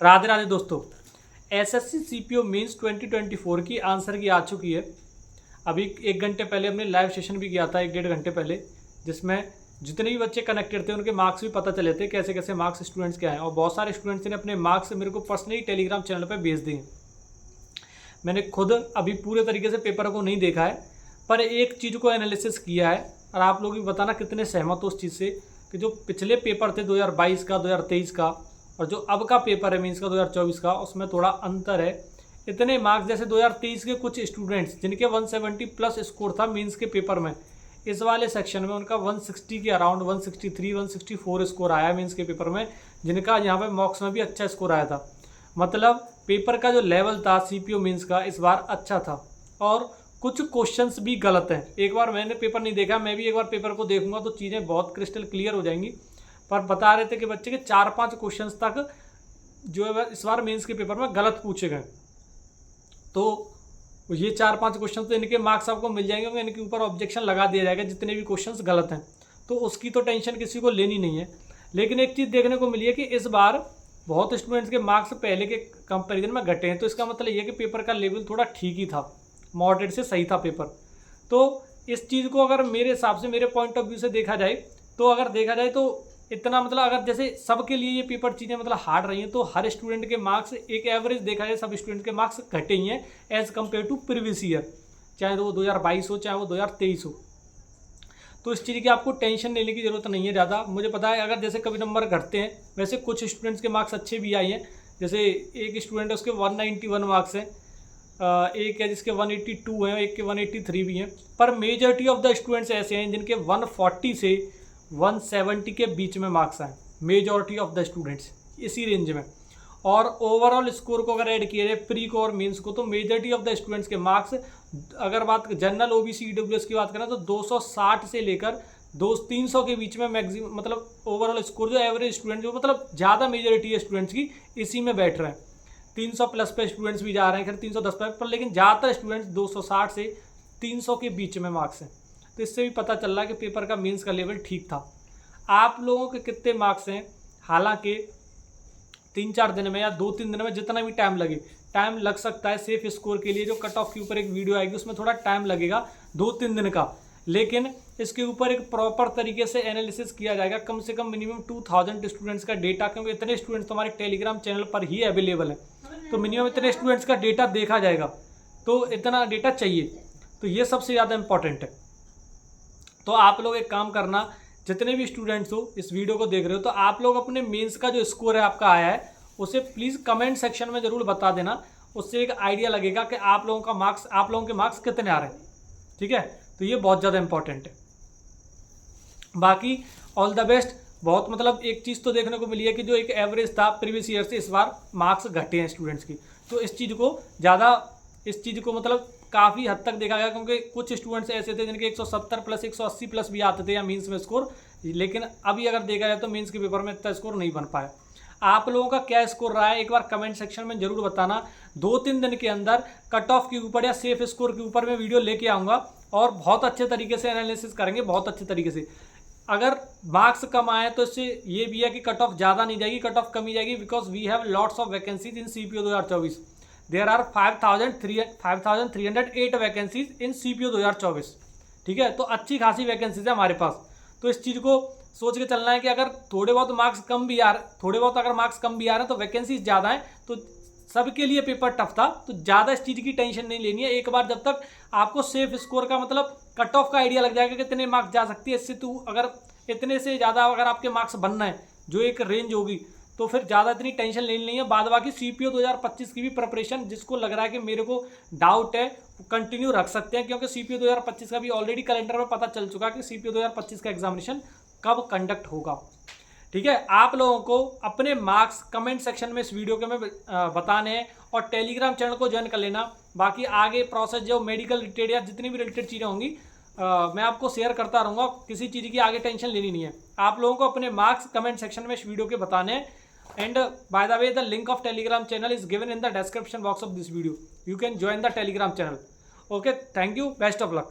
राधे राधे दोस्तों। SSC CPO mains 2024 की answer की आ चुकी है। अभी 1 घंटे पहले हमने लाइव सेशन भी किया था, 1-1.5 घंटे पहले, जिसमें जितने भी बच्चे कनेक्टेड थे उनके मार्क्स भी पता चले थे, कैसे कैसे मार्क्स स्टूडेंट्स के आए, और बहुत सारे स्टूडेंट्स ने अपने मार्क्स मेरे को पर्सनली टेलीग्राम चैनल पर भेज दिए। मैंने खुद अभी पूरे तरीके से पेपर को नहीं देखा है, पर एक चीज़ को एनालिसिस किया है, और आप लोग भी बताना कितने सहमत हो उस चीज़ से कि जो पिछले पेपर थे 2022 का, 2023 का, और जो अब का पेपर है मीन्स का 2024 का, उसमें थोड़ा अंतर है। इतने मार्क्स जैसे 2023 के कुछ स्टूडेंट्स जिनके 170 प्लस स्कोर था मीन्स के पेपर में, इस वाले सेक्शन में उनका 160 के अराउंड 163 164 स्कोर आया मीन्स के पेपर में, जिनका यहाँ पे मॉक्स में भी अच्छा स्कोर आया था। मतलब पेपर का जो लेवल था सीपीओ मीन्स का इस बार अच्छा था, और कुछ क्वेश्चंस भी गलत हैं। एक बार मैंने पेपर नहीं देखा, मैं भी एक बार पेपर को देखूंगा तो चीज़ें बहुत क्रिस्टल क्लियर हो जाएंगी। पर बता रहे थे कि बच्चे के 4-5 क्वेश्चंस तक जो है इस बार मेंस के पेपर में गलत पूछे गए, तो ये 4-5 क्वेश्चन तो इनके मार्क्स आपको मिल जाएंगे, क्योंकि इनके ऊपर ऑब्जेक्शन लगा दिया जाएगा जितने भी क्वेश्चंस गलत हैं, तो उसकी तो टेंशन किसी को लेनी नहीं है। लेकिन एक चीज़ देखने को मिली है कि इस बार बहुत स्टूडेंट्स के मार्क्स पहले के कंपेरिजन में घटे हैं, तो इसका मतलब ये कि पेपर का लेवल थोड़ा ठीक ही था, मॉडरेट से सही था पेपर। तो इस चीज़ को अगर मेरे हिसाब से, मेरे पॉइंट ऑफ व्यू से देखा जाए, तो अगर देखा जाए तो इतना मतलब अगर जैसे सबके लिए ये पेपर चीज़ें मतलब हार्ड रही हैं, तो हर स्टूडेंट के मार्क्स एक एवरेज देखा जाए सब स्टूडेंट के मार्क्स घटे ही हैं as compare to previous year, चाहे वो 2022 हो चाहे वो 2023 हो। तो इस चीज़ की आपको टेंशन लेने की ज़रूरत नहीं है ज़्यादा। मुझे पता है अगर जैसे कभी नंबर घटते हैं, वैसे कुछ स्टूडेंट्स के मार्क्स अच्छे भी आए हैं। जैसे एक स्टूडेंट है उसके 191 मार्क्स हैं, एक है जिसके 182 हैं, एक के 183 भी हैं, पर मेजॉरिटी ऑफ द स्टूडेंट्स ऐसे हैं जिनके 140 से 170 के बीच में मार्क्स आए, मेजॉरिटी ऑफ द स्टूडेंट्स इसी रेंज में। और ओवरऑल स्कोर को अगर ऐड किया जाए प्री को और मेंस को, तो मेजॉरिटी ऑफ द स्टूडेंट्स के मार्क्स, अगर बात जनरल ओबीसी ईडब्ल्यूएस की बात करें तो 260 से लेकर 300 के बीच में मैक्सिमम, मतलब ओवरऑल स्कोर जो एवरेज स्टूडेंट जो मतलब ज़्यादा मेजॉरिटी है स्टूडेंट्स की इसी में बैठ रहे हैं। 300 प्लस पे स्टूडेंट्स भी जा रहे हैं, खैर 310 पर, लेकिन ज़्यादातर स्टूडेंट्स 260 से 300 के बीच में मार्क्स हैं। तो इससे भी पता चल रहा है कि पेपर का मेंस का लेवल ठीक था। आप लोगों के कितने मार्क्स हैं, हालांकि 3-4 दिन में या 2-3 दिन में जितना भी टाइम लग सकता है सेफ स्कोर के लिए। जो कट ऑफ के ऊपर एक वीडियो आएगी उसमें थोड़ा टाइम लगेगा 2-3 दिन का, लेकिन इसके ऊपर एक प्रॉपर तरीके से एनालिसिस किया जाएगा, कम से कम मिनिमम 2000 स्टूडेंट्स का डेटा, क्योंकि इतने स्टूडेंट्स हमारे टेलीग्राम चैनल पर ही अवेलेबल है, तो मिनिमम इतने स्टूडेंट्स का डेटा देखा जाएगा, तो इतना डेटा चाहिए, तो ये सबसे ज़्यादा इंपॉर्टेंट है। तो आप लोग एक काम करना, जितने भी स्टूडेंट्स हो इस वीडियो को देख रहे हो, तो आप लोग अपने मेंस का जो स्कोर है आपका आया है उसे प्लीज़ कमेंट सेक्शन में ज़रूर बता देना, उससे एक आइडिया लगेगा कि आप लोगों के मार्क्स कितने आ रहे हैं। ठीक है, तो ये बहुत ज़्यादा इंपॉर्टेंट है। बाकी ऑल द बेस्ट। बहुत मतलब एक चीज़ तो देखने को मिली है कि जो एक एवरेज था प्रीवियस ईयर से इस बार मार्क्स घटे हैं स्टूडेंट्स की, तो इस चीज़ को मतलब काफ़ी हद तक देखा गया, क्योंकि कुछ स्टूडेंट्स ऐसे थे जिनके 170 प्लस 180 प्लस भी आते थे या मीन्स में स्कोर, लेकिन अभी अगर देखा जाए तो मीन्स के पेपर में इतना स्कोर नहीं बन पाया। आप लोगों का क्या स्कोर रहा है एक बार कमेंट सेक्शन में जरूर बताना। 2-3 दिन के अंदर कट ऑफ के ऊपर या सेफ स्कोर के ऊपर मैं वीडियो लेके आऊँगा, और बहुत अच्छे तरीके से एनालिसिस करेंगे, बहुत अच्छे तरीके से। अगर मार्क्स कम आए तो इससे ये भी है कि कट ऑफ ज़्यादा नहीं जाएगी, कट ऑफ कम ही जाएगी, because we have lots of vacancies in CPO 2024। There are 5308 vacancies in CPO 2024। ठीक है, तो अच्छी खासी वैकेंसीज है हमारे पास। तो इस चीज़ को सोच के चलना है कि अगर थोड़े बहुत अगर मार्क्स कम भी आ रहे हैं तो वैकेंसीज ज़्यादा हैं, तो सबके लिए पेपर टफ था, तो ज़्यादा इस चीज़ की टेंशन नहीं लेनी है। एक बार जब तक आपको सेफ स्कोर का मतलब कट ऑफ का आइडिया लग जाएगा कि कितने मार्क्स जा सकती है, इससे तो अगर इतने से ज़्यादा अगर आपके मार्क्स बनना है जो एक रेंज होगी, तो फिर ज़्यादा इतनी टेंशन लेनी नहीं है। बाद बाकी सीपीओ 2025 की भी प्रिपरेशन जिसको लग रहा है कि मेरे को डाउट है कंटिन्यू रख सकते हैं, क्योंकि सीपीओ 2025 का भी ऑलरेडी कैलेंडर में पता चल चुका है कि सीपीओ 2025 का एग्जामिनेशन कब कंडक्ट होगा। ठीक है, आप लोगों को अपने मार्क्स कमेंट सेक्शन में इस वीडियो के में बताने हैं, और टेलीग्राम चैनल को ज्वाइन कर लेना। बाकी आगे प्रोसेस जो मेडिकल रिलेटेड या जितनी भी रिलेटेड चीज़ें होंगी मैं आपको शेयर करता रहूँगा, किसी चीज़ की आगे टेंशन लेनी नहीं है। आप लोगों को अपने मार्क्स कमेंट सेक्शन में इस वीडियो के बताने हैं। And by the way the link of Telegram channel is given in the description box of this video, you can join the Telegram channel. Okay, thank you, best of luck.